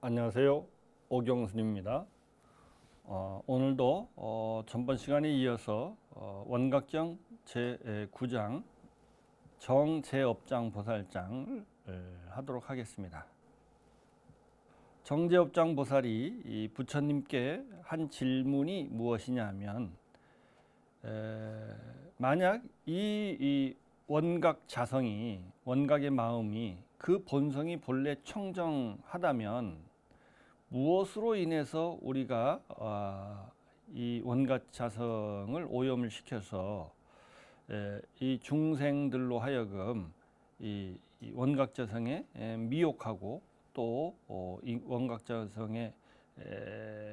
안녕하세요. 오경순입니다. 오늘도 전번 시간에 이어서 원각정 제9장 정제업장 보살장을 하도록 하겠습니다. 정제업장 보살이 이 부처님께 한 질문이 무엇이냐 하면, 만약 이 원각 자성이, 원각의 마음이 그 본성이 본래 청정하다면 무엇으로 인해서 우리가 이 원각 자성을 오염을 시켜서 이 중생들로 하여금 이 원각 자성에 미혹하고 또 이 원각 자성에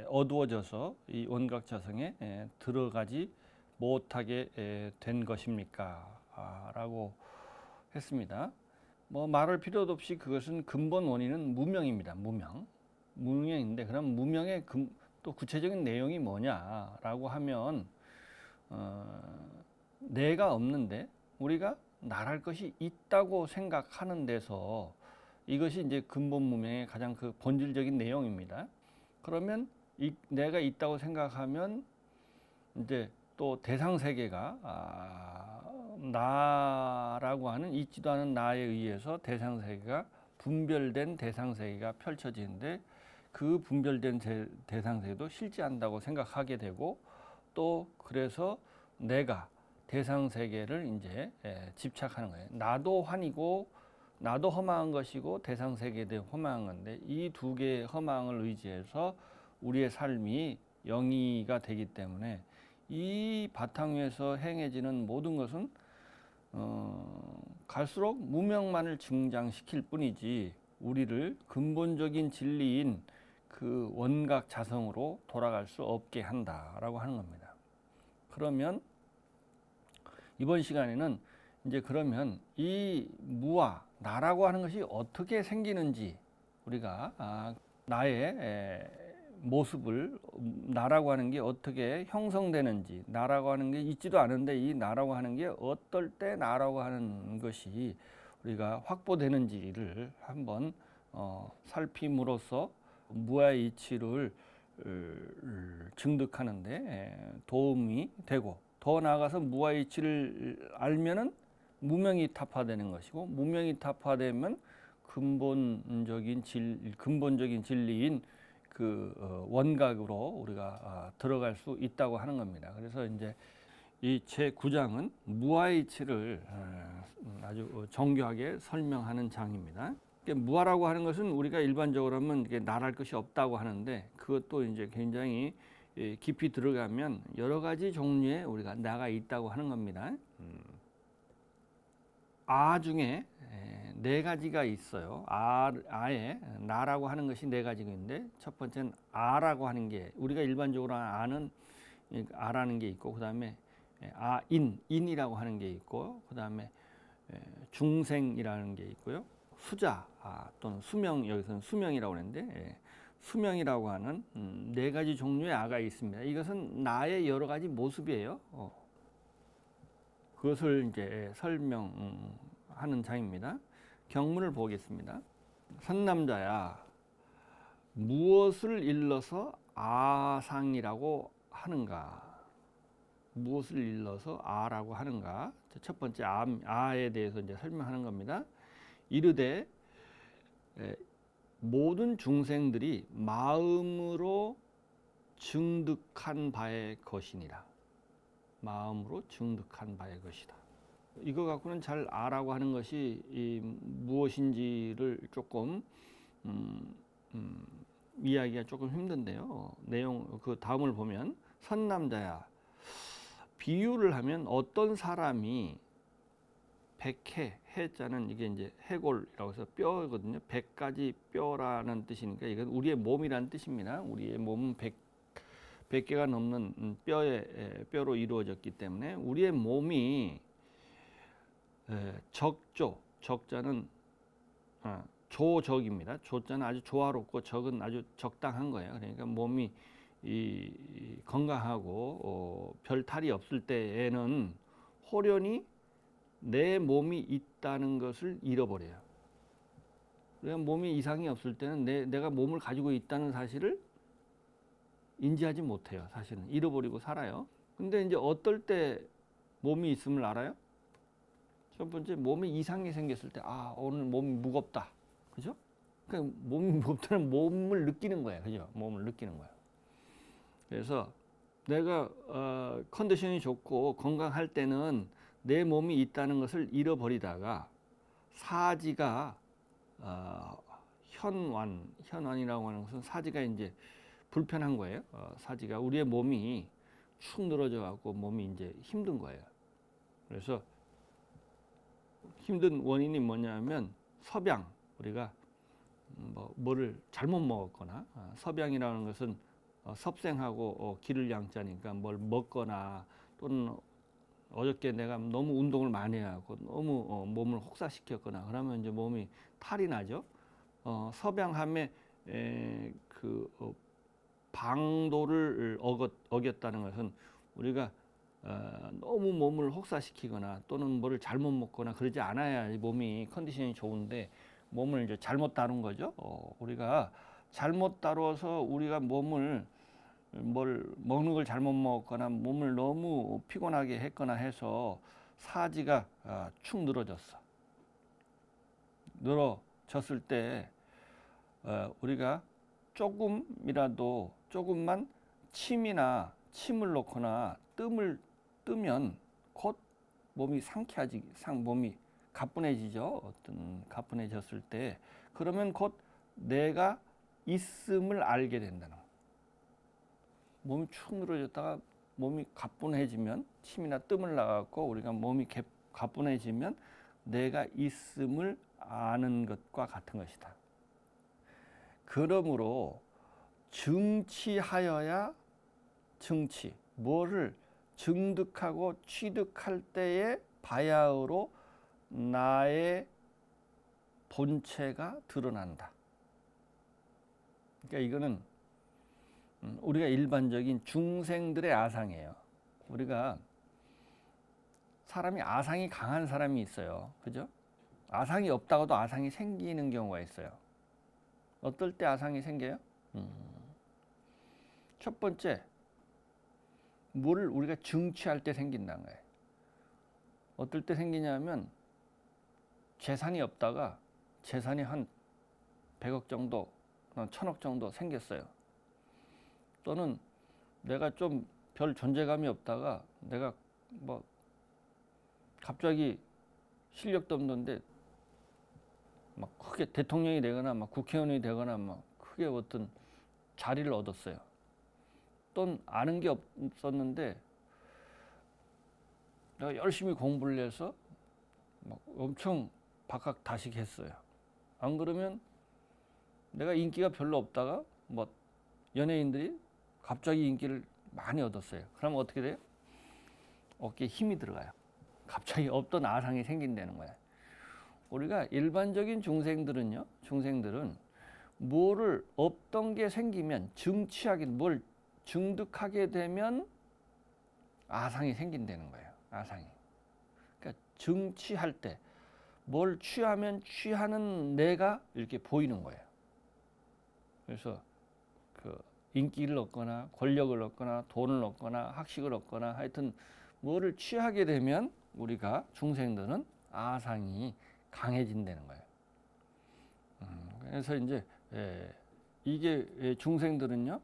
어두워져서 이 원각 자성에 들어가지 못하게 된 것입니까? 라고 했습니다. 뭐 말할 필요도 없이 그것은 근본 원인은 무명입니다. 무명인데, 그럼 무명의 또 구체적인 내용이 뭐냐라고 하면, 내가 없는데 우리가 나랄 것이 있다고 생각하는 데서, 이것이 이제 근본 무명의 가장 그 본질적인 내용입니다. 그러면 내가 있다고 생각하면 이제 또 대상 세계가 나라고 하는 있지도 않은 나에 의해서 대상 세계가 분별된 대상 세계가 펼쳐지는데, 그 분별된 대상 세계도 실제한다고 생각하게 되고, 또 그래서 내가 대상 세계를 이제 집착하는 거예요. 나도 환이고 나도 허망한 것이고 대상 세계도 허망한 건데, 이 두 개의 허망을 의지해서 우리의 삶이 영이가 되기 때문에 이 바탕 위에서 행해지는 모든 것은 갈수록 무명만을 증장시킬 뿐이지 우리를 근본적인 진리인 그 원각 자성으로 돌아갈 수 없게 한다라고 하는 겁니다. 그러면 이번 시간에는 이제 그러면 이 무와 나라고 하는 것이 어떻게 생기는지, 우리가 나의 모습을, 나라고 하는 게 어떻게 형성되는지, 나라고 하는 게 있지도 않은데 이 나라고 하는 게 어떨 때 나라고 하는 것이 우리가 확보되는지를 한번 살핌으로써 무아의 이치를 증득하는데 도움이 되고, 더 나아가서 무아의 이치를 알면은 무명이 타파되는 것이고, 무명이 타파되면 근본적인 진리인 그 원각으로 우리가 들어갈 수 있다고 하는 겁니다. 그래서 이제 이 제9장은 무아의 이치를 아주 정교하게 설명하는 장입니다. 무아라고 하는 것은 우리가 일반적으로 하면 이게 나랄 것이 없다고 하는데, 그것도 이제 굉장히 깊이 들어가면 여러 가지 종류의 우리가 나가 있다고 하는 겁니다. 중에 네 가지가 있어요. 아에 나라고 하는 것이 네 가지가 있는데, 첫 번째는 아라고 하는 게, 우리가 일반적으로 아는 아라는 게 있고, 그 다음에 인이라고 하는 게 있고, 그 다음에 중생이라는 게 있고요. 수자 또는 수명, 여기서는 수명이라고 하는데, 수명이라고 하는 네 가지 종류의 아가 있습니다. 이것은 나의 여러 가지 모습이에요. 그것을 이제 설명하는 장입니다. 경문을 보겠습니다. 선남자야, 무엇을 일러서 아상이라고 하는가? 무엇을 일러서 아라고 하는가? 첫 번째 아에 대해서 이제 설명하는 겁니다. 이르되 모든 중생들이 마음으로 증득한 바의 것이니라. 마음으로 증득한 바의 것이다. 이거 갖고는 잘 아라고 하는 것이 무엇인지를 조금 이야기가 조금 힘든데요. 내용 그 다음을 보면, 선남자야, 비유를 하면 어떤 사람이 백해, 해자는 이게 이제 해골이라고 해서 뼈거든요. 100가지 뼈라는 뜻이니까 이건 우리의 몸이라는 뜻입니다. 우리의 몸은 100개가 넘는 뼈로 이루어졌기 때문에 우리의 몸이 적자는 조적입니다. 조자는 아주 조화롭고 적은 아주 적당한 거예요. 그러니까 몸이 건강하고 별 탈이 없을 때에는 호련히 내 몸이 있다는 것을 잃어버려요. 우리가 몸에 이상이 없을 때는 내가 몸을 가지고 있다는 사실을 인지하지 못해요. 사실은 잃어버리고 살아요. 근데 이제 어떨 때 몸이 있음을 알아요? 첫 번째, 몸에 이상이 생겼을 때, 아, 오늘 몸이 무겁다. 그죠? 그러니까 몸이 무겁다는 몸을 느끼는 거예요. 그죠? 몸을 느끼는 거예요. 그래서 내가 컨디션이 좋고 건강할 때는 내 몸이 있다는 것을 잃어버리다가 사지가 현완이라고 하는 것은 사지가 이제 불편한 거예요. 사지가 우리의 몸이 축 늘어져 갖고 몸이 이제 힘든 거예요. 그래서 힘든 원인이 뭐냐면 섭양, 우리가 뭐를 잘못 먹었거나, 섭양이라는 것은 섭생하고 기를 양자니까 뭘 먹거나, 또는 어저께 내가 너무 운동을 많이 해갖고 너무 몸을 혹사시켰거나 그러면 이제 몸이 탈이 나죠. 섭양함에 방도를 어겼다는 것은 우리가 너무 몸을 혹사시키거나 또는 뭐를 잘못 먹거나 그러지 않아야 몸이 컨디션이 좋은데 몸을 이제 잘못 다룬 거죠. 우리가 잘못 다뤄서 우리가 뭘 먹는 걸 잘못 먹거나 몸을 너무 피곤하게 했거나 해서 사지가 축 늘어졌어. 늘어졌을 때 우리가 조금만 침을 놓거나 뜨면 곧 몸이 몸이 가뿐해지죠. 어떤 가뿐해졌을 때 그러면 곧 내가 있음을 알게 된다는 거예요. 몸이 축 늘어졌다가 몸이 가뿐해지면 침이나 뜸을 나갖고 우리가 몸이 가뿐해지면 내가 있음을 아는 것과 같은 것이다. 그러므로 증취하여야 뭐를 증득하고 취득할 때의 바야흐로 나의 본체가 드러난다. 그러니까 이거는 우리가 일반적인 중생들의 아상이에요. 우리가 사람이 아상이 강한 사람이 있어요. 그죠? 아상이 없다고도 아상이 생기는 경우가 있어요. 어떨 때 아상이 생겨요? 첫 번째, 뭐를 우리가 증취할 때 생긴다는 거예요. 어떨 때 생기냐면 재산이 없다가 재산이 한 100억 정도, 1000억 정도 생겼어요. 또는 내가 좀 별 존재감이 없다가 내가 뭐 갑자기 실력도 없는데 막 크게 대통령이 되거나 막 국회의원이 되거나 막 크게 어떤 자리를 얻었어요. 또는 아는 게 없었는데 내가 열심히 공부를 해서 막 엄청 박학다식했어요. 안 그러면 내가 인기가 별로 없다가 뭐 연예인들이 갑자기 인기를 많이 얻었어요. 그러면 어떻게 돼요? 어깨에 힘이 들어가요. 갑자기 없던 아상이 생긴다는 거예요. 우리가 일반적인 중생들은 뭐를 없던 게 생기면 뭘 증득하게 되면 아상이 생긴다는 거예요. 아상이. 그러니까 증취할 때 뭘 취하면 취하는 내가 이렇게 보이는 거예요. 그래서 인기를 얻거나 권력을 얻거나 돈을 얻거나 학식을 얻거나 하여튼 뭐를 취하게 되면 우리가 중생들은 아상이 강해진다는 거예요. 그래서 이제 이게 중생들은요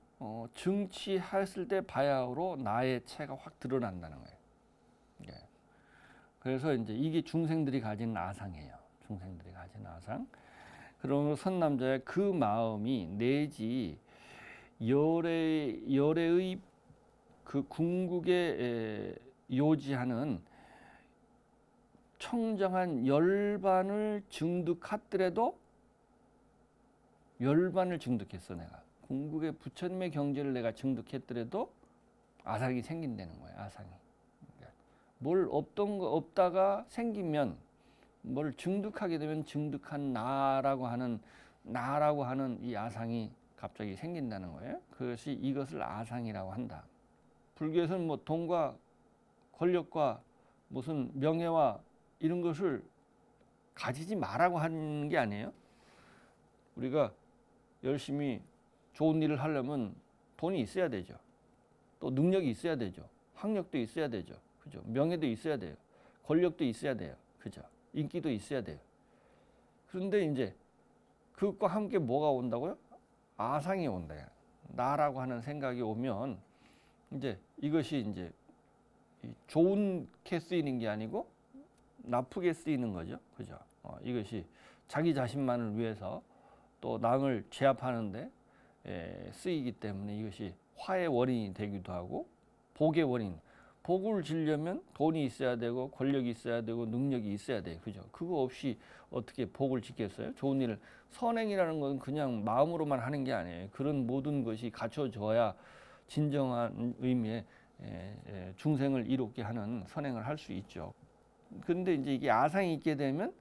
증취했을 때 바야흐로 나의 체가 확 드러난다는 거예요. 그래서 이제 이게 중생들이 가진 아상이에요. 중생들이 가진 아상. 그러므로 선남자의 그 마음이 내지 열애의 그 궁극에 요지하는 청정한 열반을 증득하더라도 열반을 증득했어. 내가 궁극의 부처님의 경지를 내가 증득했더라도 아상이 생긴다는 거예요. 아상이. 뭘 없다가 생기면 뭘 증득하게 되면 증득한 나라고 하는 이 아상이 갑자기 생긴다는 거예요. 그것이 이것을 아상이라고 한다. 불교에서는 뭐 돈과 권력과 무슨 명예와 이런 것을 가지지 말라고 하는 게 아니에요. 우리가 열심히 좋은 일을 하려면 돈이 있어야 되죠. 또 능력이 있어야 되죠. 학력도 있어야 되죠. 그죠? 명예도 있어야 돼요. 권력도 있어야 돼요. 그죠? 인기도 있어야 돼요. 그런데 이제 그것과 함께 뭐가 온다고요? 아상이 온다. 나라고 하는 생각이 오면 이제 이것이 이제 좋게 쓰이는 게 아니고 나쁘게 쓰이는 거죠. 그죠? 이것이 자기 자신만을 위해서 또 남을 제압하는데 쓰이기 때문에 이것이 화의 원인이 되기도 하고 복의 원인. 복을 지려면 돈이 있어야 되고 권력이 있어야 되고 능력이 있어야 돼요. 그죠? 그거 없이 어떻게 복을 짓겠어요? 좋은 일을. 선행이라는 건 그냥 마음으로만 하는 게 아니에요. 그런 모든 것이 갖춰져야 진정한 의미의 중생을 이롭게 하는 선행을 할 수 있죠. 근데 이제 이게 아상이 있게 되면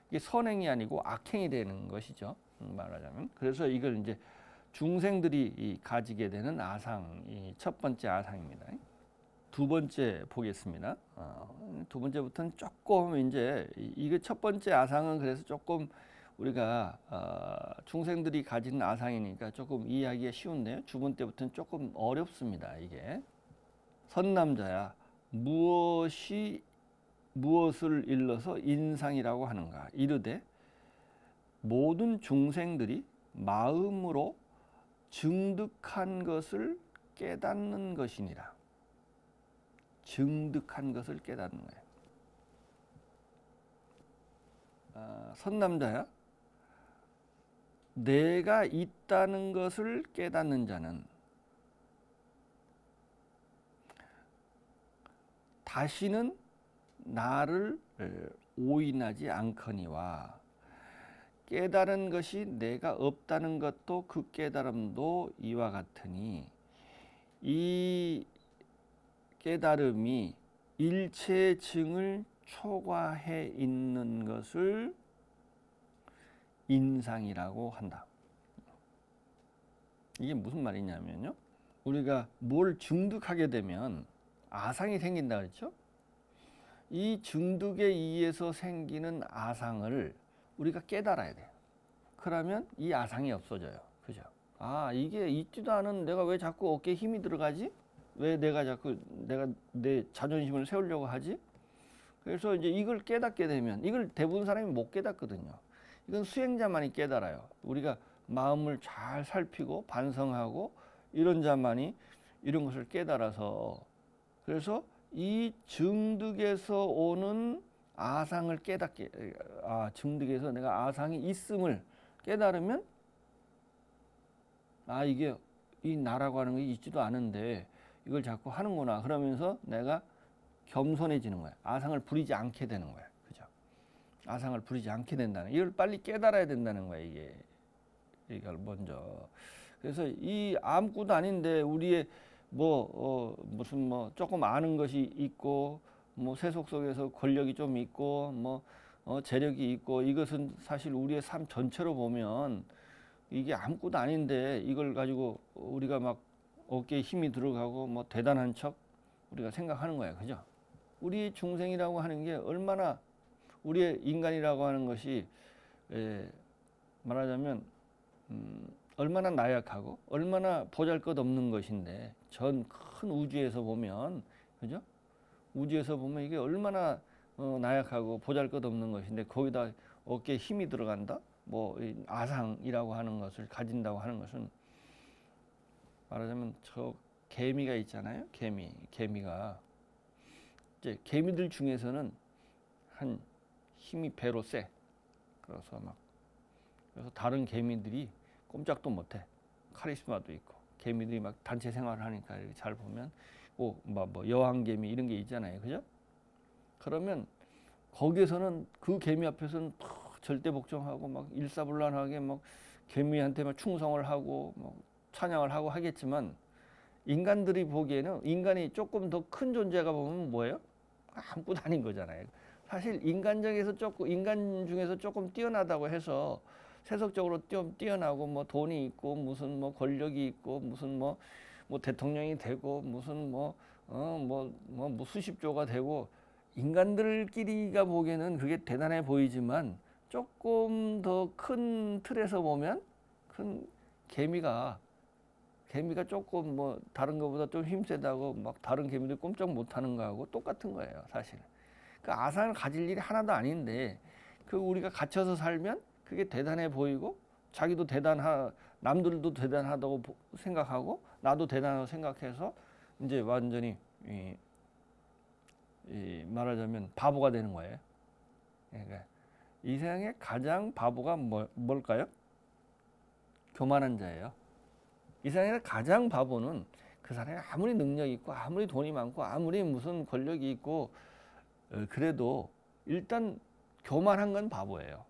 이게 선행이 아니고 악행이 되는 것이죠. 말하자면. 그래서 이걸 이제 중생들이 가지게 되는 아상이 첫 번째 아상입니다. 두 번째 보겠습니다. 두 번째부터는 조금 이제 이게 첫 번째 아상은 그래서 조금 우리가 중생들이 가지는 아상이니까 조금 이해하기가 쉬운데요. 두 번째부터는 조금 어렵습니다. 이게 선남자야 무엇을 일러서 인상이라고 하는가 이르되 모든 중생들이 마음으로 증득한 것을 깨닫는 것이니라. 증득한 것을 깨닫는 거예요. 선남자야 내가 있다는 것을 깨닫는 자는 다시는 나를 오인하지 않거니와 깨달은 것이 내가 없다는 것도 그 깨달음도 이와 같으니 이 깨달음이 일체의 증을 초과해 있는 것을 인상이라고 한다. 이게 무슨 말이냐면요. 우리가 뭘 증득하게 되면 아상이 생긴다 그랬죠? 이 증득에 의해서 생기는 아상을 우리가 깨달아야 돼요. 그러면 이 아상이 없어져요. 그죠? 아, 이게 있지도 않은 내가 왜 자꾸 어깨에 힘이 들어가지? 왜 내가 자꾸 내 자존심을 세우려고 하지? 그래서 이제 이걸 깨닫게 되면 이걸 대부분 사람이 못 깨닫거든요. 이건 수행자만이 깨달아요. 우리가 마음을 잘 살피고 반성하고 이런 자만이 이런 것을 깨달아서 그래서 이 증득에서 오는 아상을 깨닫게 증득에서 내가 아상이 있음을 깨달으면 이게 이 나라고 하는 게 있지도 않은데 이걸 자꾸 하는구나 그러면서 내가 겸손해지는 거야. 아상을 부리지 않게 되는 거야. 그죠? 아상을 부리지 않게 된다는 이걸 빨리 깨달아야 된다는 거야. 이걸 먼저. 그래서 이 아무것도 아닌데 우리의 무슨 조금 아는 것이 있고 세속 속에서 권력이 좀 있고 재력이 있고 이것은 사실 우리의 삶 전체로 보면 이게 아무것도 아닌데 이걸 가지고 우리가 막 어깨에 힘이 들어가고 대단한 척 우리가 생각하는 거야. 그죠? 우리 중생이라고 하는 게 얼마나 우리의 인간이라고 하는 것이 말하자면 얼마나 나약하고 얼마나 보잘것없는 것인데 전 큰 우주에서 보면 그죠? 우주에서 보면 이게 얼마나 나약하고 보잘것없는 것인데 거기다 어깨에 힘이 들어간다? 아상이라고 하는 것을 가진다고 하는 것은 말하자면 저 개미가 있잖아요. 개미가 이제 개미들 중에서는 한 힘이 배로 세. 그래서 다른 개미들이 꼼짝도 못해. 카리스마도 있고 개미들이 막 단체 생활을 하니까 이렇게 잘 보면 여왕개미 이런 게 있잖아요. 그죠? 그러면 거기에서는 그 개미 앞에서는 절대 복종하고 일사불란하게 개미한테 충성을 하고 찬양을 하고 하겠지만 인간들이 보기에는 인간이 조금 더 큰 존재가 보면 뭐예요? 아무것도 아닌 거잖아요. 사실 인간 중에서 조금 뛰어나다고 해서 세속적으로 좀 뛰어나고 돈이 있고 무슨 권력이 있고 무슨 대통령이 되고 무슨 수십조가 되고 인간들끼리가 보기에는 그게 대단해 보이지만 조금 더 큰 틀에서 보면 큰 개미가 조금 뭐 다른 것보다 좀 힘세다고 막 다른 개미들 꼼짝 못하는 거하고 똑같은 거예요, 사실은. 그 아상을 가질 일이 하나도 아닌데 그 우리가 갇혀서 살면 그게 대단해 보이고 자기도 남들도 대단하다고 생각하고 나도 대단하다고 생각해서 이제 완전히 말하자면 바보가 되는 거예요. 그러니까 이 세상에 가장 바보가 뭘까요? 교만한 자예요. 이 세상에 가장 바보는 그 사람이 아무리 능력이 있고 아무리 돈이 많고 아무리 무슨 권력이 있고 그래도 일단 교만한 건 바보예요.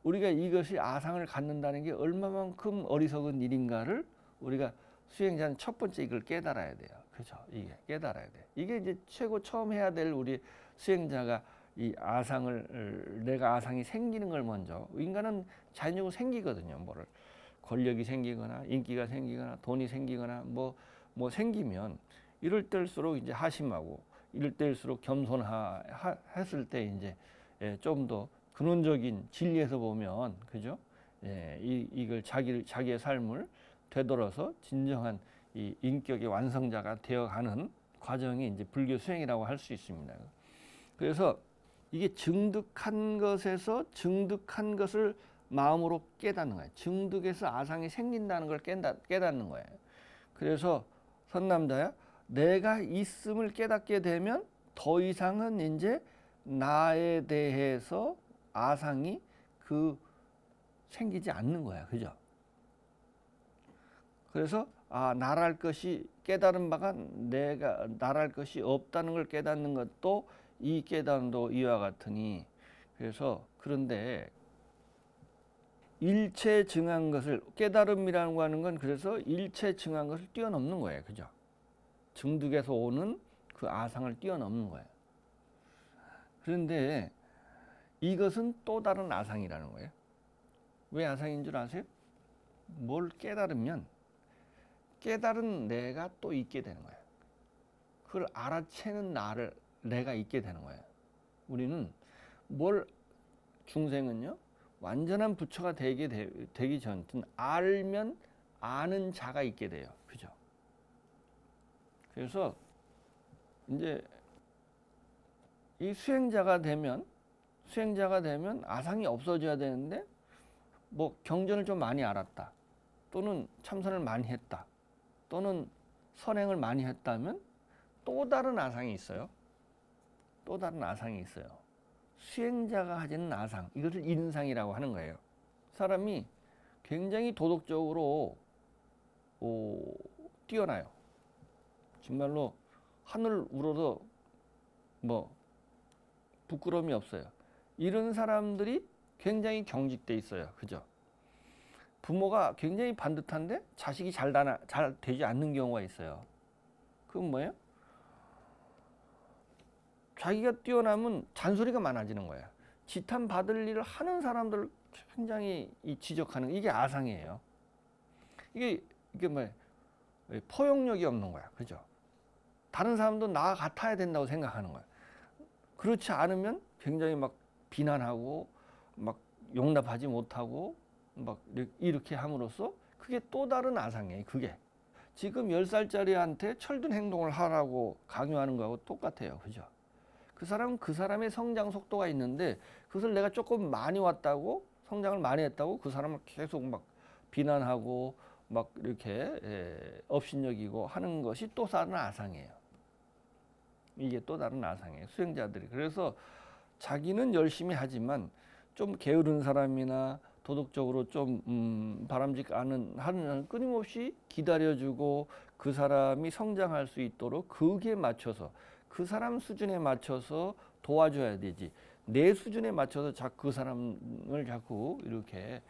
우리가 이것이 아상을 갖는다는 게 얼마만큼 어리석은 일인가를 우리가 수행자는 첫 번째 이걸 깨달아야 돼요. 그죠? 이게 깨달아야 돼. 이게 이제 최고 처음 해야 될 우리 수행자가 이 아상을 내가 아상이 생기는 걸 먼저 인간은 자연적으로 생기거든요. 뭐를 권력이 생기거나 인기가 생기거나 돈이 생기거나 뭐 생기면 이럴 때일수록 이제 하심하고 이럴 때일수록 겸손했을 때 이제 좀 더 근원적인 진리에서 보면 그죠? 이걸 자기의 삶을 되돌아서 진정한 이 인격의 완성자가 되어가는 과정이 이제 불교 수행이라고 할 수 있습니다. 그래서 이게 증득한 증득한 것을 마음으로 깨닫는 거예요. 증득에서 아상이 생긴다는 걸 깨닫는 거예요. 그래서 선남자야, 내가 있음을 깨닫게 되면 더 이상은 이제 나에 대해서 아상이 생기지 않는 거야. 그죠? 그래서 나랄 것이 깨달은 바가 나랄 것이 없다는 걸 깨닫는 것도 이 깨달음도 이와 같으니 그래서 그런데 일체 증한 것을 깨달음이라는 거 하는 건 그래서 일체 증한 것을 뛰어넘는 거예요. 그죠? 증득에서 오는 그 아상을 뛰어넘는 거예요. 그런데 이것은 또 다른 아상이라는 거예요. 왜 아상인 줄 아세요? 뭘 깨달으면 깨달은 내가 또 있게 되는 거예요. 그걸 알아채는 내가 있게 되는 거예요. 우리는 중생은요 완전한 부처가 되기 전쯤 알면 아는 자가 있게 돼요. 그죠? 그래서 이제 이 수행자가 되면 아상이 없어져야 되는데 뭐 경전을 좀 많이 알았다 또는 참선을 많이 했다 또는 선행을 많이 했다면 또 다른 아상이 있어요. 또 다른 아상이 있어요. 수행자가 가지는 아상, 이것을 인상이라고 하는 거예요. 사람이 굉장히 도덕적으로 뛰어나요. 정말로 하늘 우러러 부끄러움이 없어요. 이런 사람들이 굉장히 경직돼 있어요. 그죠? 부모가 굉장히 반듯한데 자식이 잘 되지 않는 경우가 있어요. 그건 뭐예요? 자기가 뛰어나면 잔소리가 많아지는 거예요. 지탄 받을 일을 하는 사람들을 굉장히 지적하는 이게 아상이에요. 이게 뭐예요? 포용력이 없는 거야. 그죠? 다른 사람도 나 같아야 된다고 생각하는 거야. 그렇지 않으면 굉장히 막 비난하고 막 용납하지 못하고 막 이렇게 함으로써 그게 또 다른 아상이에요. 그게 지금 10살짜리한테 철든 행동을 하라고 강요하는 거하고 똑같아요. 그죠? 그 사람은 그 사람의 성장 속도가 있는데 그것을 내가 조금 많이 왔다고 성장을 많이 했다고 그 사람을 계속 막 비난하고 막 이렇게 업신여기고 하는 것이 또 다른 아상이에요. 이게 또 다른 아상이에요. 수행자들이. 그래서 자기는 열심히 하지만 좀 게으른 사람이나 도덕적으로 좀 바람직 않은 하는 끊임없이 기다려주고 그 사람이 성장할 수 있도록 그게 맞춰서 그 사람 수준에 맞춰서 도와줘야 되지. 내 수준에 맞춰서 그 사람을 자꾸 이렇게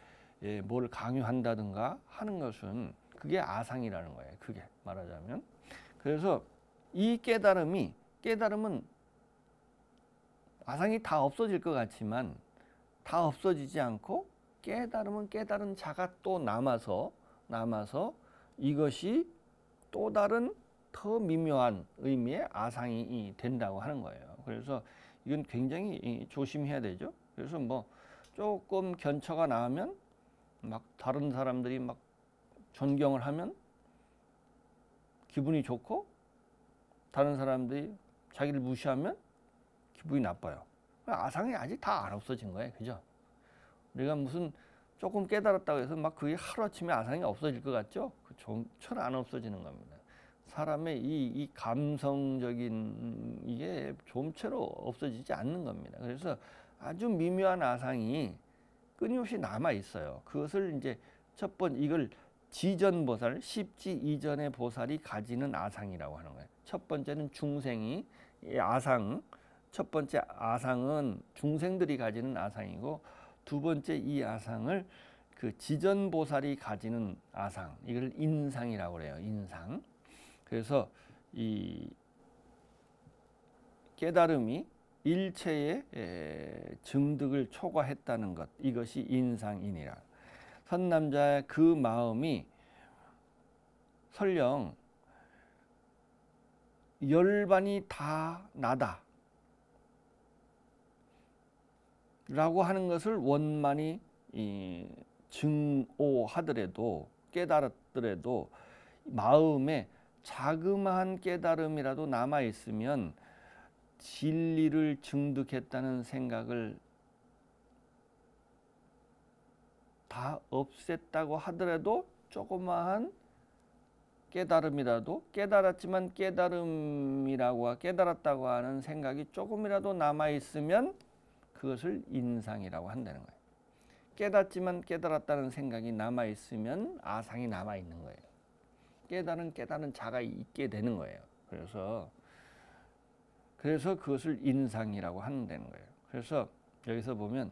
뭘 강요한다든가 하는 것은 그게 아상이라는 거예요. 그게 말하자면. 그래서 이 깨달음은 아상이 다 없어질 것 같지만 다 없어지지 않고 깨달음은 깨달은 자가 또 남아서 이것이 또 다른 더 미묘한 의미의 아상이 된다고 하는 거예요. 그래서 이건 굉장히 조심해야 되죠. 그래서 조금 견처가 나오면 막 다른 사람들이 막 존경을 하면 기분이 좋고, 다른 사람들이 자기를 무시하면 기분이 나빠요. 아상이 아직 다 안 없어진 거예요. 그죠? 우리가 무슨 조금 깨달았다고 해서 막 그게 하루아침에 아상이 없어질 것 같죠? 좀처럼 안 없어지는 겁니다. 사람의 이 감성적인 이게 좀처럼 없어지지 않는 겁니다. 그래서 아주 미묘한 아상이 끊임없이 남아 있어요. 그것을 이제 첫 번째 이걸 지전보살, 십지 이전의 보살이 가지는 아상이라고 하는 거예요. 첫 번째는 중생이 이 아상, 첫 번째 아상은 중생들이 가지는 아상이고, 두 번째 이 아상을 그 지전보살이 가지는 아상, 이걸 인상이라고 그래요. 인상. 그래서 이 깨달음이 일체의 증득을 초과했다는 것, 이것이 인상이니라. 선남자의 그 마음이 설령 열반이 다 나다 라고 하는 것을 원만히 증오하더라도, 깨달았더라도 마음에 자그마한 깨달음이라도 남아 있으면 진리를 증득했다는 생각을 다 없앴다고 하더라도 조그마한 깨달음이라도, 깨달았지만 깨달았다고 하는 생각이 조금이라도 남아 있으면 그것을 인상이라고 한다는 거예요. 깨닫지만 깨달았다는 생각이 남아 있으면 아상이 남아 있는 거예요. 깨달은 자가 있게 되는 거예요. 그래서 그것을 인상이라고 한다는 거예요. 그래서 여기서 보면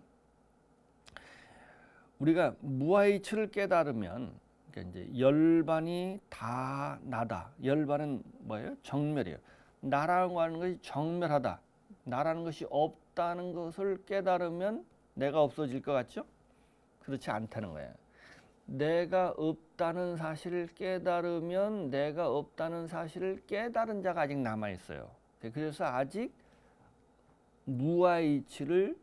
우리가 무아이치를 깨달으면, 그러니까 이제 열반이 다 나다. 열반은 뭐예요? 정멸이에요. 나라고 하는 것이 정멸하다. 나라는 것이 없다는 것을 깨달으면 내가 없어질 것 같죠? 그렇지 않다는 거예요. 내가 없다는 사실을 깨달으면 내가 없다는 사실을 깨달은 자가 아직 남아 있어요. 그래서 아직 무아이치를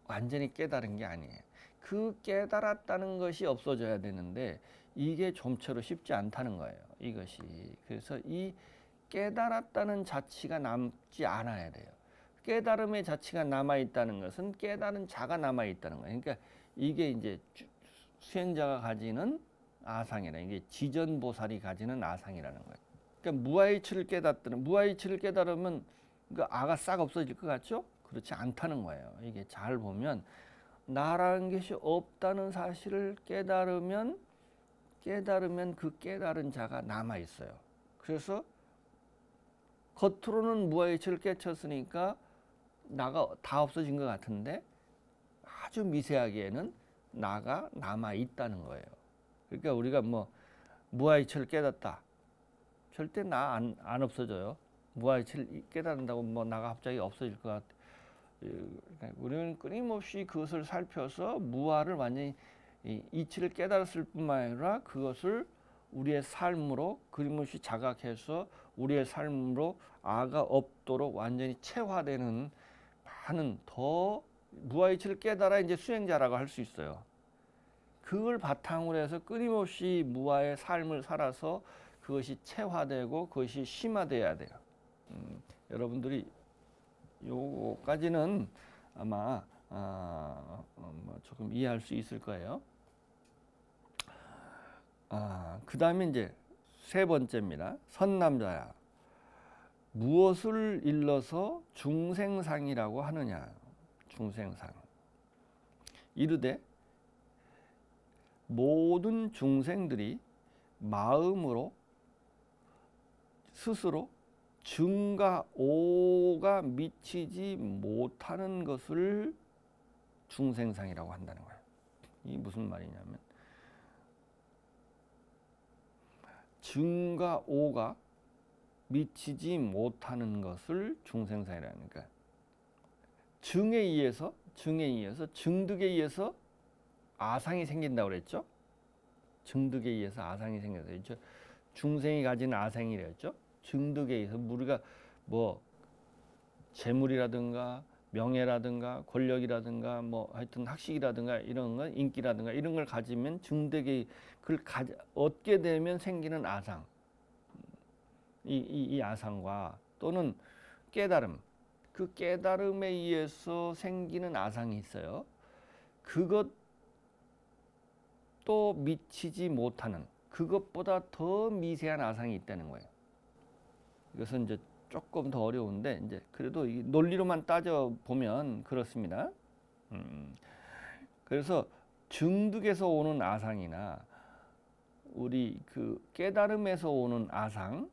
완전히 깨달은 게 아니에요. 그 깨달았다는 것이 없어져야 되는데 이게 좀처럼 쉽지 않다는 거예요. 이것이. 그래서 이 깨달았다는 자치가 남지 않아야 돼요. 깨달음의 자치가 남아 있다는 것은 깨달은 자가 남아 있다는 거예요. 그러니까 이게 이제 수행자가 가지는 아상이라, 이게 지전보살이 가지는 아상이라는 거예요. 그러니까 무아이치를 깨달으면 그 아가 싹 없어질 것 같죠? 그렇지 않다는 거예요. 이게 잘 보면 나라는 것이 없다는 사실을 깨달으면 그 깨달은 자가 남아 있어요. 그래서 겉으로는 무아이치를 깨쳤으니까 나가 다 없어진 것 같은데 아주 미세하게는 나가 남아 있다는 거예요. 그러니까 우리가 뭐 무아이치를 깨닫다, 절대 나 안 없어져요. 무아이치를 깨닫는다고 뭐 나가 갑자기 없어질 것 같아. 우리는 끊임없이 그것을 살펴서 무아를 완전히 이치를 깨달았을 뿐만 아니라 그것을 우리의 삶으로 끊임없이 자각해서 우리의 삶으로 아가 없도록 완전히 체화되는 많은 더 무아이치를 깨달아 이제 수행자라고 할 수 있어요. 그걸 바탕으로 해서 끊임없이 무아의 삶을 살아서 그것이 체화되고 그것이 심화돼야 돼요. 여러분들이 요까지는 아마 뭐 조금 이해할 수 있을 거예요. 그 다음에 이제 세 번째입니다. 선남자야, 무엇을 일러서 중생상이라고 하느냐. 중생상. 이르되 모든 중생들이 마음으로 스스로 증과 오가 미치지 못하는 것을 중생상이라고 한다는 거예요. 이게 무슨 말이냐면 증과 오가 미치지 못하는 것을 중생상이라는 거예요. 증에 의해서 증득에 의해서 아상이 생긴다고 그랬죠. 증득에 의해서 아상이 생겨서 그렇죠? 중생이 가진 아상이랬죠. 증득에 의해서 우리가 뭐 재물이라든가 명예라든가 권력이라든가 뭐 하여튼 학식이라든가 이런 거 인기라든가 이런 걸 가지면 증득이 그걸 얻게 되면 생기는 아상, 이 아상과 또는 깨달음, 그 깨달음에 의해서 생기는 아상이 있어요. 그것도 미치지 못하는, 그것보다 더 미세한 아상이 있다는 거예요. 이것은 이제 조금 더 어려운데 이제 그래도 이 논리로만 따져 보면 그렇습니다. 그래서 증득에서 오는 아상이나 우리 그 깨달음에서 오는 아상이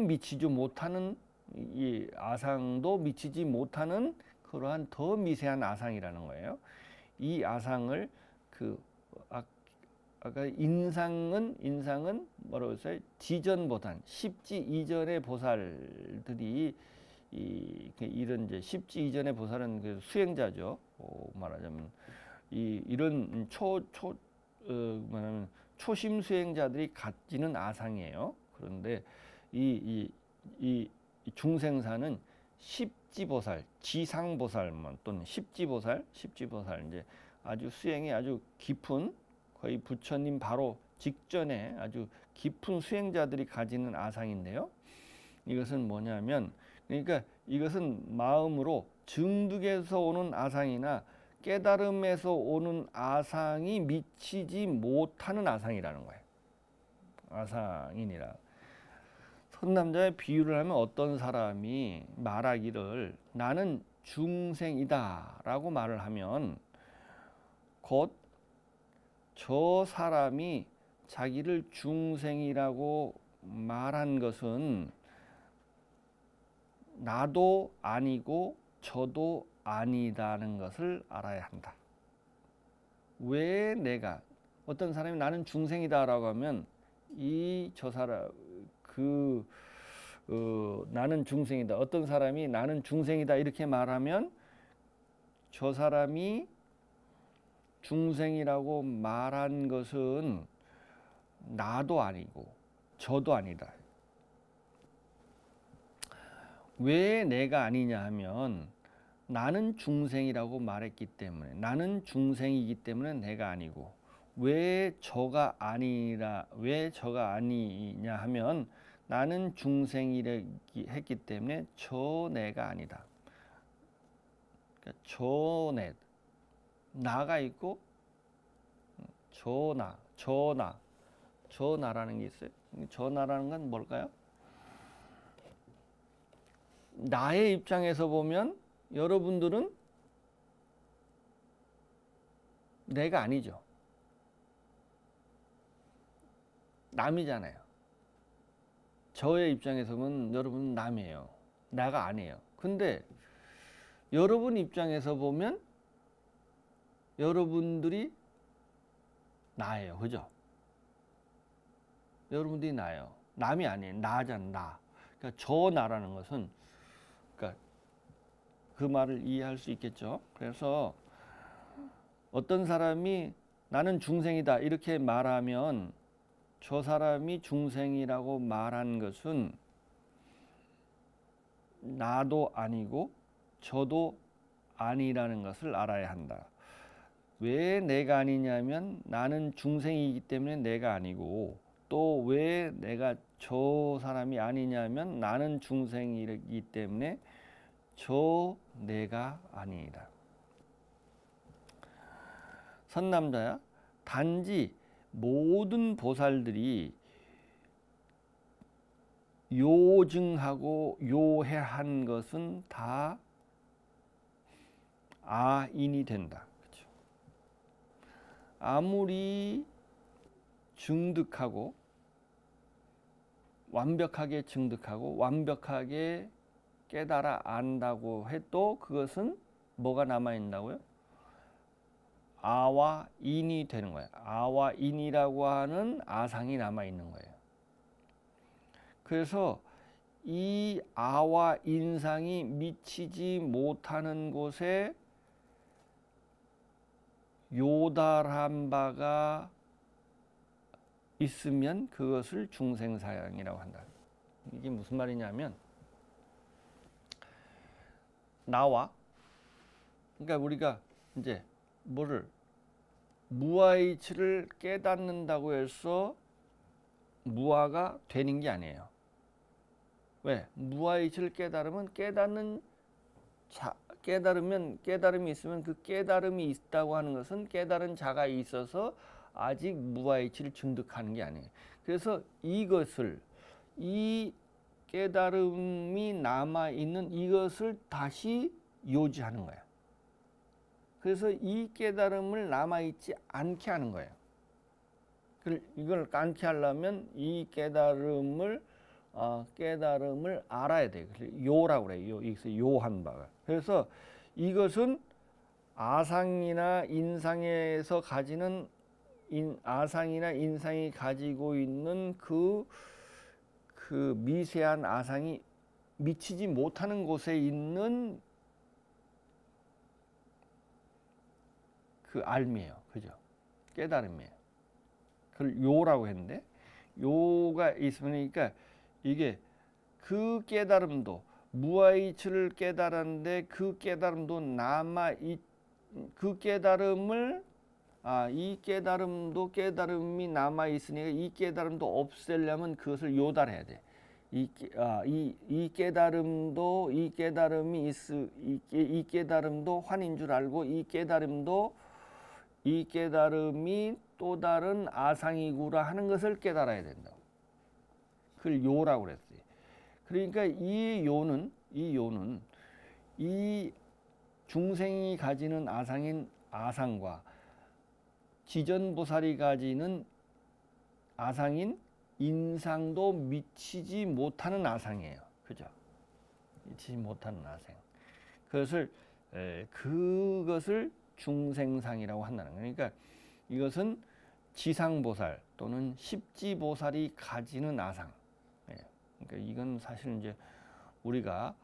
미치지 못하는, 이 아상도 미치지 못하는 그러한 더 미세한 아상이라는 거예요. 이 아상을 아까 인상은 뭐라고 했어요? 지전보단 십지 이전의 보살들이 이런 이제 십지 이전의 보살은 그 수행자죠. 말하자면 이런 말하면 초심 수행자들이 가지는 아상이에요. 그런데 이 중생사는 십지보살, 지상보살만 또는 십지보살 이제 아주 수행이 아주 깊은, 거의 부처님 바로 직전에 아주 깊은 수행자들이 가지는 아상인데요. 이것은 뭐냐면, 그러니까 이것은 마음으로 증득에서 오는 아상이나 깨달음에서 오는 아상이 미치지 못하는 아상이라는 거예요. 아상이니라. 선남자의 비유를 하면 어떤 사람이 말하기를 나는 중생이다 라고 말을 하면 곧 저 사람이 자기를 중생이라고 말한 것은 나도 아니고 저도 아니다는 것을 알아야 한다. 왜 내가, 어떤 사람이 나는 중생이다라고 하면 저 사람 나는 중생이다. 어떤 사람이 나는 중생이다 이렇게 말하면 저 사람이 중생이라고 말한 것은 나도 아니고 저도 아니다. 왜 내가 아니냐 하면 나는 중생이라고 말했기 때문에, 나는 중생이기 때문에 내가 아니고, 왜 저가 아니냐 하면 나는 중생이라 했기 때문에 저 내가 아니다. 그러니까 나가 있고 저 나라는 게 있어요. 저 나라는 건 뭘까요? 나의 입장에서 보면 여러분들은 내가 아니죠. 남이잖아요. 저의 입장에서 보면 여러분은 남이에요. 나가 아니에요. 근데 여러분 입장에서 보면 여러분들이 나예요. 그죠? 여러분들이 나예요. 남이 아니에요. 나잖아, 나. 그러니까 저 나라는 것은, 그러니까 그 말을 이해할 수 있겠죠. 그래서 어떤 사람이 나는 중생이다 이렇게 말하면 저 사람이 중생이라고 말한 것은 나도 아니고 저도 아니라는 것을 알아야 한다. 왜 내가 아니냐면 나는 중생이기 때문에 내가 아니고, 또 왜 내가 저 사람이 아니냐면 나는 중생이기 때문에 저 내가 아니다. 선남자야, 단지 모든 보살들이 요증하고 요해한 것은 다 아인이 된다. 그렇죠? 아무리 증득하고 완벽하게 증득하고 완벽하게 깨달아 안다고 해도 그것은 뭐가 남아있다고요? 아와 인이 되는 거예요. 아와 인이라고 하는 아상이 남아있는 거예요. 그래서 이 아와 인상이 미치지 못하는 곳에 요달한 바가 있으면 그것을 중생사양이라고 한다. 이게 무슨 말이냐면 나와. 그러니까 우리가 이제 뭐를 무아이치를 깨닫는다고 해서 무아가 되는 게 아니에요. 왜? 무아이치를 깨달으면 깨달음이 있으면 그 깨달음이 있다고 하는 것은 깨달은 자가 있어서 아직 무아이치를 증득하는 게 아니에요. 그래서 이 깨달음이 남아있는 이것을 다시 요지하는 거예요. 그래서 이 깨달음을 남아있지 않게 하는 거예요. 이걸 않게 하려면 이 깨달음을 알아야 돼요. 요라고 그래요. 여기서 요한 바가. 그래서 이것은 아상이나 인상에서 가지는 아상이나 인상이 가지고 있는 그 미세한 아상이 미치지 못하는 곳에 있는 그 알미예요. 그죠? 깨달음이에요. 그걸 요라고 했는데, 요가 있으니까 이게 그 깨달음도 무아이치를 깨달았는데 그 깨달음도 그 깨달음을 이 깨달음도 깨달음이 남아 있으니까 이 깨달음도 없애려면 그것을 요달해야 돼. 이 깨달음도 이 깨달음도 환인 줄 알고 이 깨달음이 또 다른 아상이구나 하는 것을 깨달아야 된다고. 그걸 요라고 그랬어요. 그러니까 이 요는 이 중생이 가지는 아상인 아상과 지전보살이 가지는 아상인 인상도 미치지 못하는 아상이에요. 그죠? 미치지 못하는 아상. 그것을 중생상이라고 한다는 거예요. 그러니까 이것은 지상보살 또는 십지보살이 가지는 아상. 그러니까 이건 사실 이제 우리가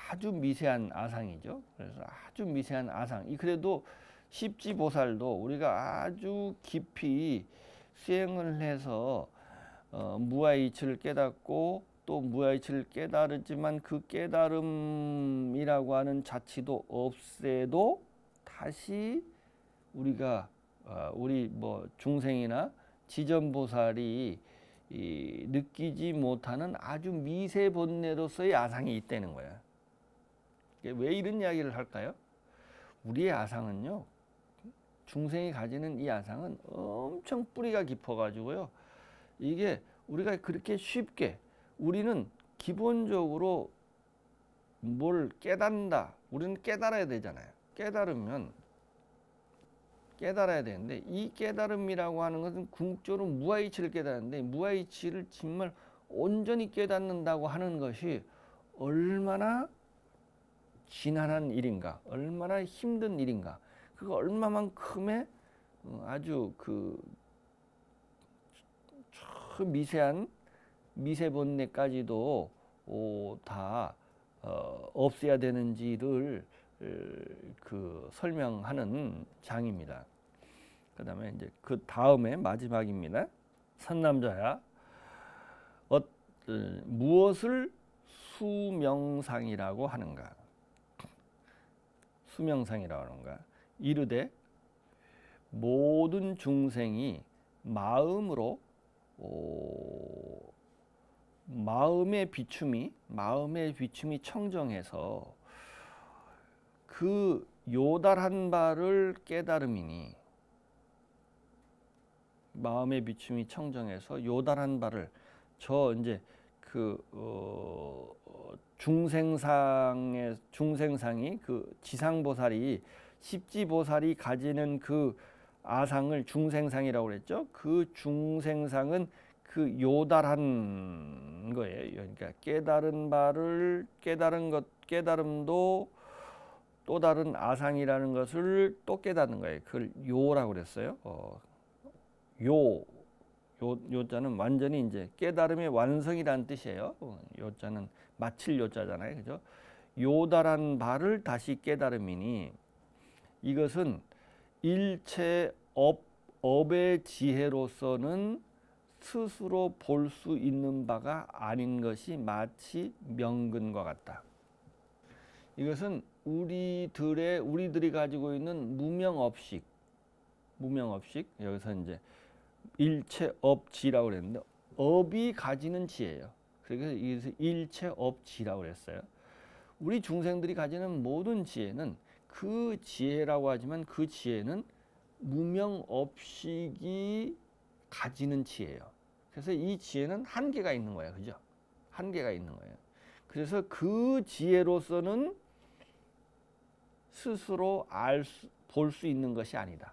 아주 미세한 아상이죠. 그래서 아주 미세한 아상. 그래도 십지보살도 우리가 아주 깊이 수행을 해서 무아이치를 깨닫고 또 무아이치를 깨달았지만 그 깨달음이라고 하는 자치도 없애도 다시 우리가 우리 뭐 중생이나 지전보살이 느끼지 못하는 아주 미세 본래로서의 아상이 있다는 거야. 왜 이런 이야기를 할까요? 우리의 아상은요, 중생이 가지는 이 아상은 엄청 뿌리가 깊어가지고요. 이게 우리가 그렇게 쉽게 우리는 기본적으로 뭘 깨닫는다. 우리는 깨달아야 되잖아요. 깨달아야 되는데 이 깨달음이라고 하는 것은 궁극적으로 무아이치를 깨닫는데 무아이치를 정말 온전히 깨닫는다고 하는 것이 얼마나 지난한 일인가, 얼마나 힘든 일인가, 그거 얼마만큼의 아주 미세한 미세본래까지도 다 없애야 되는지를 설명하는 장입니다. 그 다음에 이제 그 다음에 마지막입니다. 선남자야, 무엇을 수명상이라고 하는가? 수명상이라고 하는가? 이르되 모든 중생이 마음의 비춤이 청정해서 그 요달한 바를 깨달음이니, 마음의 비춤이 청정해서 요달한 바를 이제 중생상이 그 지상보살이 십지보살이 가지는 그 아상을 중생상이라고 그랬죠. 그 중생상은 그 요달한 거예요. 그러니까 깨달음도 또 다른 아상이라는 것을 또 깨닫는 거예요. 그걸 요라고 그랬어요. 요자는 완전히 이제 깨달음의 완성이라는 뜻이에요. 요자는 마칠 요자잖아요. 그죠? 요달한 바를 다시 깨달음이니, 이것은 일체 업의 지혜로서는 스스로 볼 수 있는 바가 아닌 것이 마치 명근과 같다. 이것은 우리들이 가지고 있는 무명업식, 여기서 이제 일체업지라고 그랬는데 업이 가지는 지예요. 그래서 이것을 일체업지라고 그랬어요. 우리 중생들이 가지는 모든 지혜는 그 지혜라고 하지만 그 지혜는 무명업식이 가지는 지혜예요. 그래서 이 지혜는 한계가 있는 거예요. 그죠? 한계가 있는 거예요. 그래서 그 지혜로서는 스스로 볼 수 있는 것이 아니다.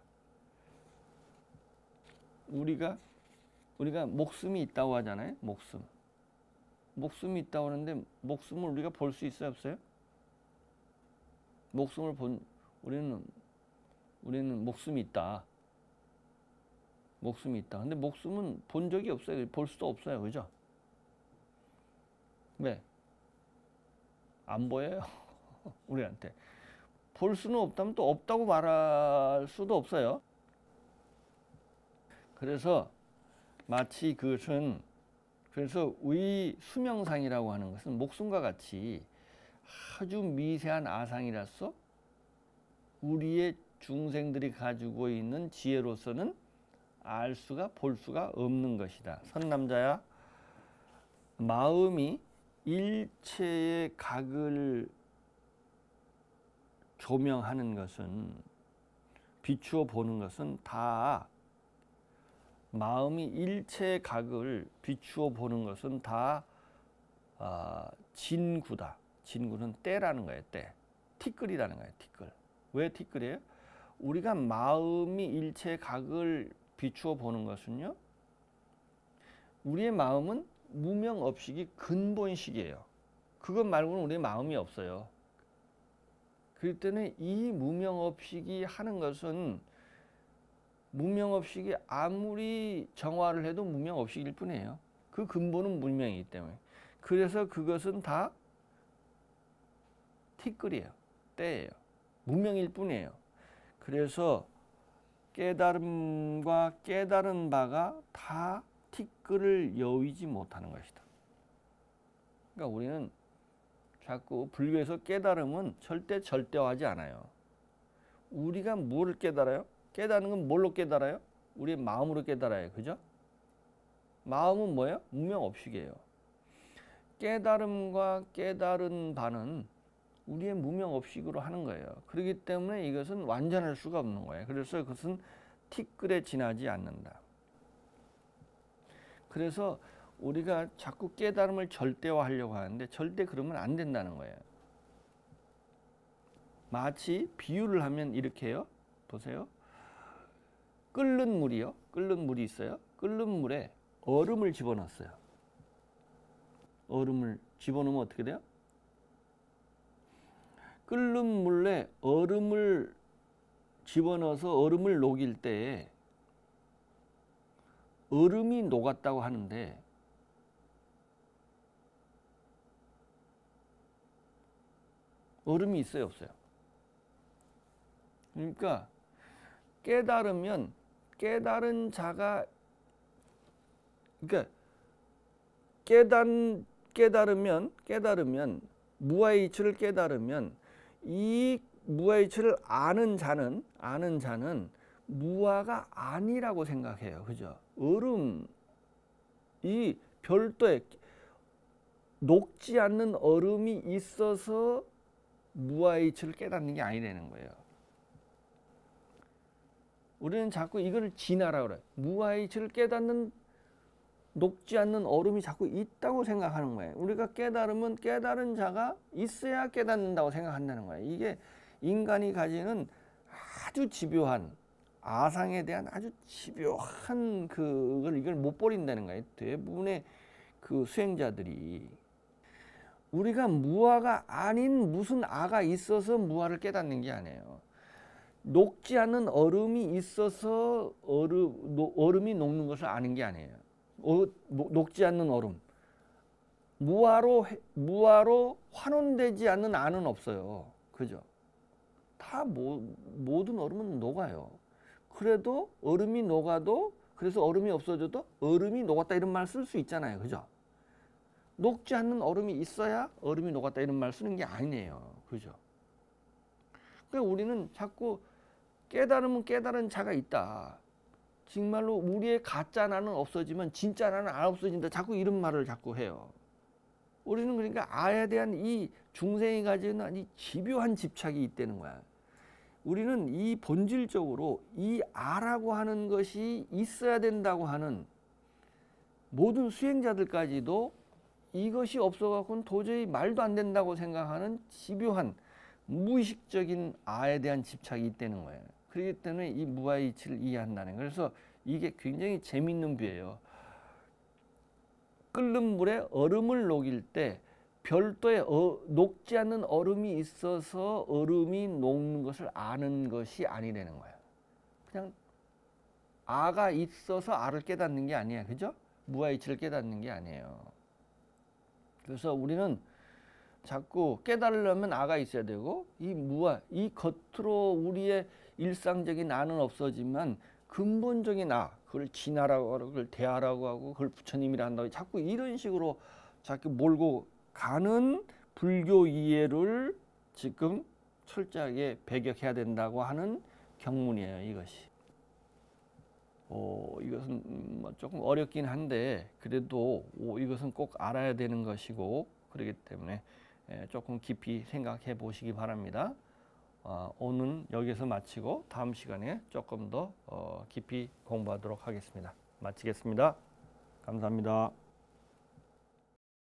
우리가 목숨이 있다고 하잖아요. 목숨이 있다고 하는데 목숨을 우리가 볼 수 있어요, 없어요? 우리는 목숨이 있다. 근데 목숨은 본 적이 없어요. 볼 수도 없어요. 그죠? 왜? 안 보여요. 우리한테. 볼 수는 없다면 또 없다고 말할 수도 없어요. 그래서 마치 그것은 그래서 의 수명상이라고 하는 것은 목숨과 같이 아주 미세한 아상이라서 우리의 중생들이 가지고 있는 지혜로서는 볼 수가 없는 것이다. 선남자야, 마음이 일체의 각을 조명하는 것은, 비추어 보는 것은 다, 마음이 일체의 각을 비추어 보는 것은 다 진구다. 진구는 때라는 거예요. 때. 티끌이라는 거예요. 티끌. 왜 티끌이에요? 우리가 마음이 일체의 각을 비추어 보는 것은요, 우리의 마음은 무명업식이 근본식이에요. 그것 말고는 우리의 마음이 없어요. 그렇기 때문에 이 무명업식이 하는 것은, 무명업식이 아무리 정화를 해도 무명업식일 뿐이에요. 그 근본은 무명이기 때문에. 그래서 그것은 다 티끌이에요. 때예요. 무명일 뿐이에요. 그래서 깨달음과 깨달은 바가 다 티끌을 여위지 못하는 것이다. 그러니까 우리는 자꾸 불교에서 깨달음은 절대 절대화하지 않아요. 우리가 뭐를 깨달아요? 깨달은 건 뭘로 깨달아요? 우리의 마음으로 깨달아요. 그죠? 마음은 뭐예요? 무명업식이에요. 깨달음과 깨달은 바는 우리의 무명업식으로 하는 거예요. 그렇기 때문에 이것은 완전할 수가 없는 거예요. 그래서 그것은 티끌에 지나지 않는다. 그래서 우리가 자꾸 깨달음을 절대화하려고 하는데 절대 그러면 안 된다는 거예요. 마치 비유를 하면 이렇게 해요. 보세요. 끓는 물이 있어요. 끓는 물에 얼음을 집어넣었어요. 얼음을 집어넣으면 어떻게 돼요? 끓는 물에 얼음을 집어넣어서 얼음을 녹일 때 얼음이 녹았다고 하는데 얼음이 있어요, 없어요? 그러니까 깨달으면 깨달은 자가, 그러니까 깨달으면 무아의 이치를 깨달으면 이 무아의 이치를 아는 자는 무아가 아니라고 생각해요. 그죠? 얼음, 이 별도의 녹지 않는 얼음이 있어서 무아의 이치를 깨닫는 게 아니라는 거예요. 우리는 자꾸 이걸 진화라고 그래요. 무아의 이치를 깨닫는 녹지 않는 얼음이 자꾸 있다고 생각하는 거예요. 우리가 깨달으면 깨달은 자가 있어야 깨닫는다고 생각한다는 거예요. 이게 인간이 가지는 아주 집요한, 아상에 대한 아주 집요한 이걸 못 버린다는 거예요. 대부분의 그 수행자들이. 우리가 무아가 아닌 무슨 아가 있어서 무아를 깨닫는 게 아니에요. 녹지 않는 얼음이 있어서 얼음이 녹는 것을 아는 게 아니에요. 녹지 않는 얼음. 무아로 환원되지 않는 안은 없어요. 그죠? 다 모든 얼음은 녹아요. 그래도 얼음이 녹아도, 그래서 얼음이 없어져도 얼음이 녹았다 이런 말 쓸 수 있잖아요. 그죠? 녹지 않는 얼음이 있어야 얼음이 녹았다 이런 말 쓰는 게 아니에요. 그죠? 그러니까 우리는 자꾸 깨달으면 깨달은 자가 있다. 정말로 우리의 가짜 나는 없어지면 진짜 나는 안 없어진다. 자꾸 이런 말을 자꾸 해요. 우리는 그러니까 아에 대한 이 중생이 가지는 이 집요한 집착이 있다는 거야. 우리는 이 본질적으로 이 아라고 하는 것이 있어야 된다고 하는 모든 수행자들까지도 이것이 없어갖고는 도저히 말도 안 된다고 생각하는 집요한 무의식적인 아에 대한 집착이 있다는 거예요. 그렇기 때문에 이 무아의 이치를 이해한다는 거예요. 그래서 이게 굉장히 재미있는 비예요. 끓는 물에 얼음을 녹일 때 별도의 녹지 않는 얼음이 있어서 얼음이 녹는 것을 아는 것이 아니라는 거예요. 그냥 아가 있어서 아를 깨닫는 게 아니야. 그죠? 무아의 이치를 깨닫는 게 아니에요. 그래서 우리는 자꾸 깨달으려면 아가 있어야 되고 이 무아, 이 겉으로 우리의 일상적인 아는 없어지만 근본적인 아, 그걸 진아라고 하고 그걸 대아라고 하고 그걸 부처님이라 한다고 자꾸 이런 식으로 자꾸 몰고 가는 불교 이해를 지금 철저하게 배격해야 된다고 하는 경문이에요. 이것이. 이것은 뭐 조금 어렵긴 한데 그래도 이것은 꼭 알아야 되는 것이고 그렇기 때문에 조금 깊이 생각해 보시기 바랍니다. 오늘 여기서 마치고 다음 시간에 조금 더 깊이 공부하도록 하겠습니다. 마치겠습니다. 감사합니다.